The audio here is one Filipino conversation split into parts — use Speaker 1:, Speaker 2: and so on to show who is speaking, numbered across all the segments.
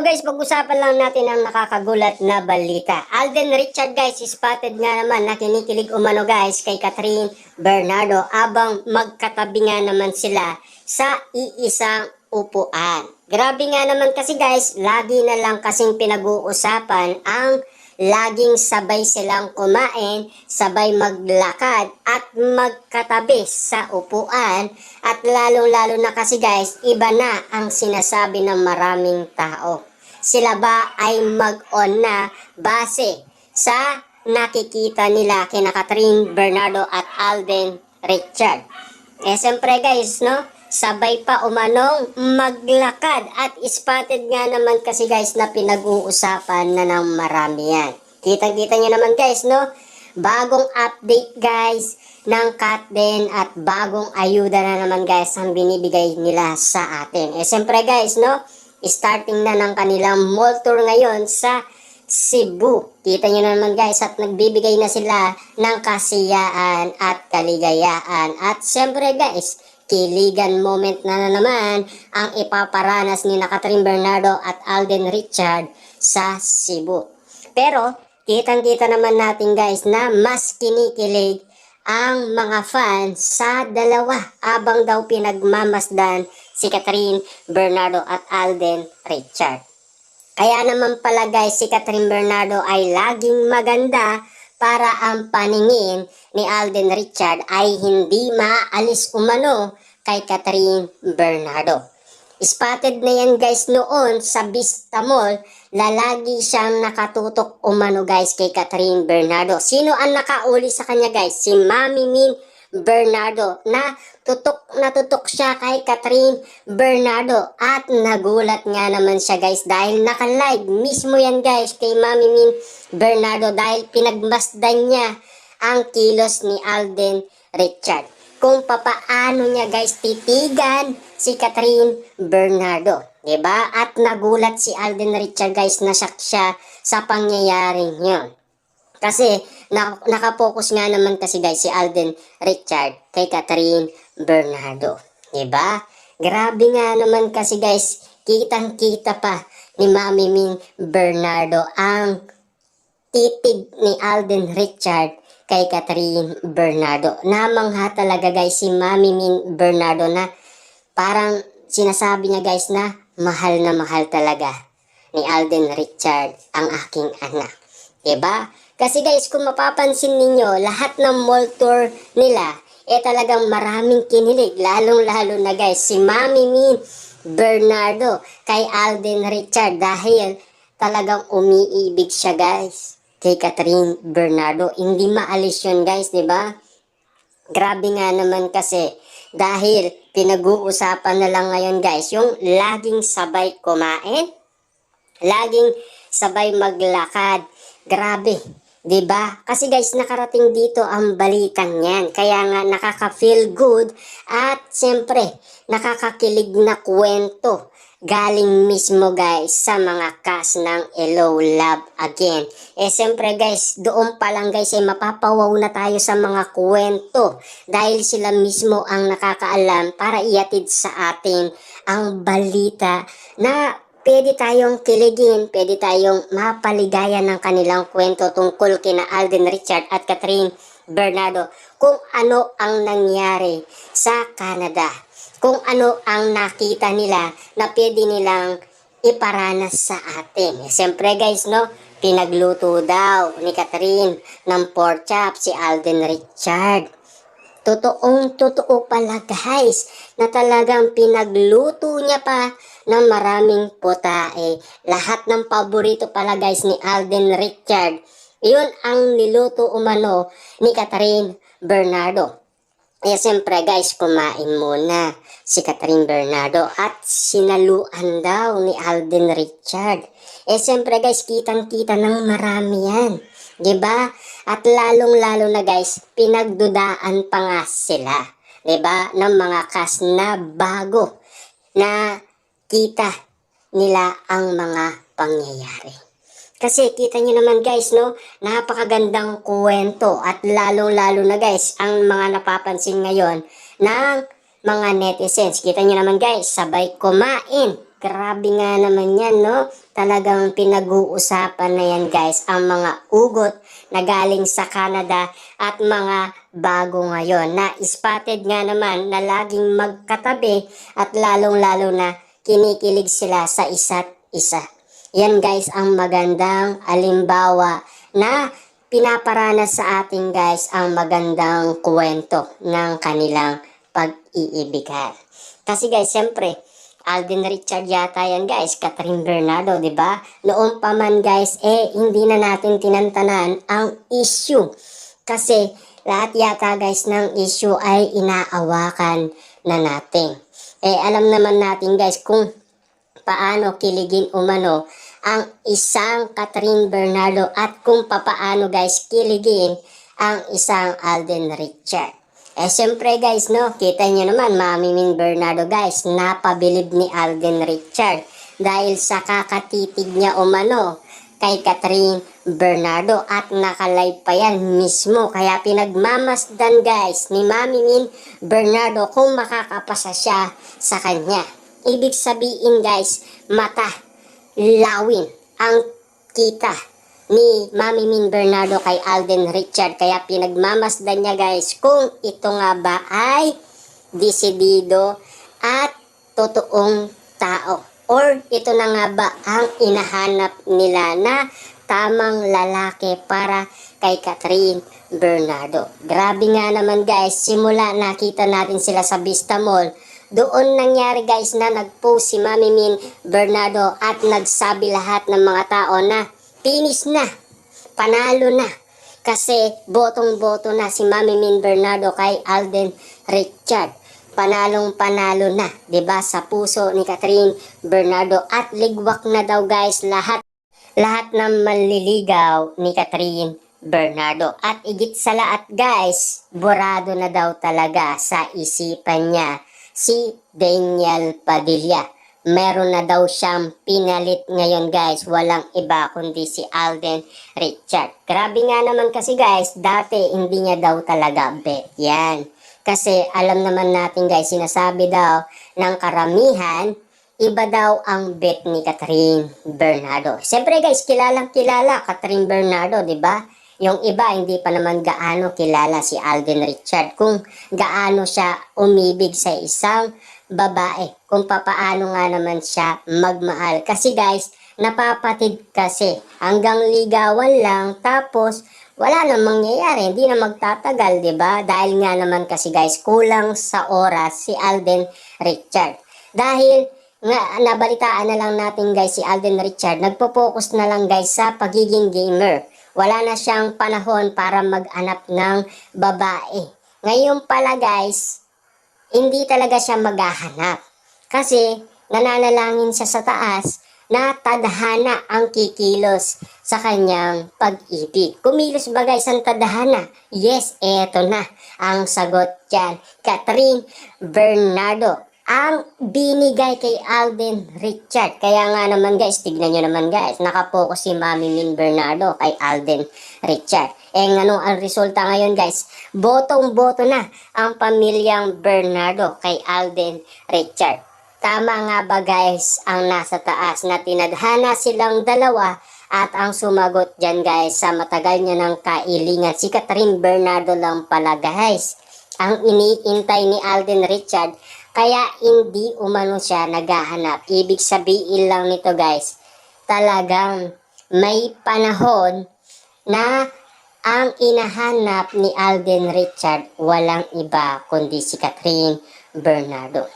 Speaker 1: guys, pag-usapan lang natin ang nakakagulat na balita. Alden Richard guys, spotted nga naman na kinikilig umano guys kay Catherine Bernardo abang magkatabi nga naman sila sa iisang upuan. Grabe nga naman kasi guys, lagi na lang kasing pinag-uusapan ang laging sabay silang kumain, sabay maglakad at magkatabi sa upuan at lalong-lalo na kasi guys, iba na ang sinasabi ng maraming tao. Sila ba ay mag-on na base sa nakikita nila kina Catherine Bernardo at Alden Richard? Siyempre guys, no? Sabay pa umanong maglakad at spotted nga naman kasi guys na pinag-uusapan na ng marami yan. Kitang-kita nyo naman guys, no? Bagong update guys ng Katden at bagong ayuda na naman guys ang binibigay nila sa atin. Siyempre guys, no? Starting na ng kanilang mall tour ngayon sa Cebu. Kita nyo naman guys at nagbibigay na sila ng kasiyaan at kaligayaan. At siyempre guys, kiligan moment na naman ang ipaparanas ni Catherine Bernardo at Alden Richard sa Cebu. Pero kitang-kita naman natin guys na mas kinikilig ang mga fans sa dalawa abang daw pinagmamasdan si Catherine Bernardo at Alden Richard. Kaya naman pala guys, si Catherine Bernardo ay laging maganda para ang paningin ni Alden Richard ay hindi maalis umano kay Catherine Bernardo. Spotted na yan guys noon sa Vista Mall, lalagi siyang nakatutok umano guys kay Catherine Bernardo. Sino ang nakauli sa kanya guys? Si Mami Min Bernardo na tutok siya kay Catherine Bernardo at nagulat nga naman siya guys dahil naka-live mismo yan guys kay Mami Min Bernardo dahil pinagmasdan niya ang kilos ni Alden Richard kung papaano niya guys titigan si Catherine Bernardo, diba? At nagulat si Alden Richard guys na shock siya sa pangyayaring yun. Kasi nakapokus nga naman kasi guys si Alden Richard kay Catherine Bernardo. Diba? Grabe nga naman kasi guys, kitang-kita pa ni Mami Min Bernardo ang titig ni Alden Richard kay Catherine Bernardo. Namangha talaga guys si Mami Min Bernardo na parang sinasabi niya guys na mahal talaga ni Alden Richard ang aking anak. Diba? Kasi guys, kung mapapansin ninyo, lahat ng mall tour nila, talagang maraming kinilig. Lalong-lalo na guys, si Mami Min Bernardo kay Alden Richard dahil talagang umiibig siya guys kay Catherine Bernardo. Hindi maalis yun guys, diba? Grabe nga naman kasi dahil pinag-uusapan na lang ngayon guys, yung laging sabay kumain, laging sabay maglakad. Grabe. Diba? Kasi guys, nakarating dito ang balitang yan. Kaya nga nakaka-feel good at siyempre, nakakakilig na kwento galing mismo guys sa mga cast ng Hello Love Again. Siyempre guys, doon pa lang guys mapapawaw na tayo sa mga kwento dahil sila mismo ang nakakaalam para iatid sa atin ang balita na pwede tayong kiligin, pwede tayong mapaligayan ng kanilang kwento tungkol kina Alden Richard at Catherine Bernardo. Kung ano ang nangyari sa Canada. Kung ano ang nakita nila na pwede nilang iparanas sa atin. Siyempre guys, no, pinagluto daw ni Catherine ng pork chop si Alden Richard. Totoo pala guys na talagang pinagluto niya pa ng maraming putae. Lahat ng paborito pala guys ni Alden Richard. Yun ang niluto umano ni Catherine Bernardo. Siyempre guys, kumain muna si Catherine Bernardo at sinaluan daw ni Alden Richard. Siyempre guys, kitang-kita ng marami yan. Diba? At lalong-lalo na guys, pinagdudaan pa nga sila. Diba? Ng mga cast na bago na kita nila ang mga pangyayari. Kasi kita nyo naman guys, no? Napakagandang kwento at lalong-lalo na guys, ang mga napapansin ngayon ng mga netizens. Kita nyo naman guys, sabay kumain Grabe nga naman yan, no? Talagang pinag-uusapan na yan, guys, ang mga ugot na galing sa Canada at mga bago ngayon na spotted nga naman na laging magkatabi at lalong-lalo na kinikilig sila sa isa't isa. Yan, guys, ang magandang alimbawa na pinaparanas sa ating, guys, ang magandang kwento ng kanilang pag-iibigan. Kasi, guys, siyempre, Alden Richard yata yan, guys, Catherine Bernardo, di ba? Noon pa man, guys, hindi na natin tinantanan ang issue. Kasi lahat yata, guys, ng issue ay inaawakan na natin. Alam naman natin, guys, kung paano kiligin umano ang isang Catherine Bernardo at kung papaano, guys, kiligin ang isang Alden Richard. Siyempre, guys, no, kita nyo naman, Mami Min Bernardo, guys, napabilib ni Alden Richard dahil sa kakatitig niya umano kay Catherine Bernardo at nakalive pa yan mismo. Kaya pinagmamasdan, guys, ni Mami Min Bernardo kung makakapasa siya sa kanya. Ibig sabihin, guys, mata, lawin ang kita ni Mami Min Bernardo kay Alden Richard. Kaya pinagmamasdan niya, guys, kung ito nga ba ay desidido at totoong tao. Or ito na nga ba ang inahanap nila na tamang lalaki para kay Catherine Bernardo. Grabe nga naman, guys, simula nakita natin sila sa Vista Mall, doon nangyari, guys, na nag-post si Mami Min Bernardo at nagsabi lahat ng mga tao na finish na, panalo na. Kasi botong-boto na si Mami Min Bernardo kay Alden Richard. Panalong-panalo na, 'di ba, sa puso ni Catherine Bernardo at ligwak na daw, guys, lahat ng manliligaw ni Catherine Bernardo. At igit sa lahat, guys, burado na daw talaga sa isipan niya si Daniel Padilla. Meron na daw siyang pinalit ngayon, guys. Walang iba kundi si Alden Richard. Grabe nga naman kasi, guys, dati hindi niya daw talaga bet yan. Kasi alam naman natin, guys, sinasabi daw ng karamihan, iba daw ang bet ni Catherine Bernardo. Siyempre, guys, kilalang kilala Catherine Bernardo, di ba? Yung iba, hindi pa naman gaano kilala si Alden Richard kung gaano siya umibig sa isang babae, kung papaano nga naman siya magmahal. Kasi, guys, napapatid kasi hanggang ligawan lang, tapos wala namang mangyayari, hindi na magtatagal, 'di ba? Dahil nga naman kasi, guys, kulang sa oras si Alden Richard. Dahil nga nabalitaan na lang natin, guys, si Alden Richard nagpo-focus na lang, guys, sa pagiging gamer. Wala na siyang panahon para mag-anap ng babae. Ngayon pala, guys, hindi talaga siya maghahanap. Kasi nananalangin siya sa taas na tadhana ang kikilos sa kanyang pag-ibig. Kumilos ba, guys, ang tadhana? Yes, eto na ang sagot dyan. Catherine Bernardo ang binigay kay Alden Richard. Kaya nga naman, guys, tignan nyo naman, guys, nakapokus si Mami Min Bernardo kay Alden Richard. Ano ang resulta ngayon, guys? Botong-boto na ang pamilyang Bernardo kay Alden Richard. Tama nga ba, guys, ang nasa taas na tinadhana silang dalawa at ang sumagot dyan, guys, sa matagal niya ng kailingan, si Catherine Bernardo lang pala, guys, ang iniintay ni Alden Richard. Kaya hindi umano siya naghahanap. Ibig sabihin lang nito, guys, talagang may panahon na ang inahanap ni Alden Richard walang iba kundi si Catherine Bernardo.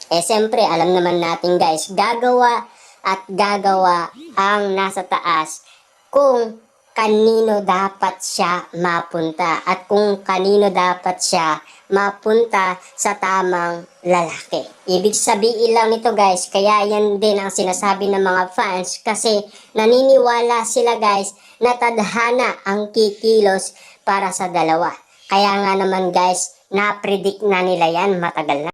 Speaker 1: Siyempre, alam naman natin, guys, gagawa at gagawa ang nasa taas kung kanino dapat siya mapunta at kung kanino dapat siya mapunta sa tamang lalaki. Ibig sabihin lang nito, guys, kaya yan din ang sinasabi ng mga fans kasi naniniwala sila, guys, na tadhana ang kikilos para sa dalawa. Kaya nga naman, guys, na-predict na nila yan matagal na.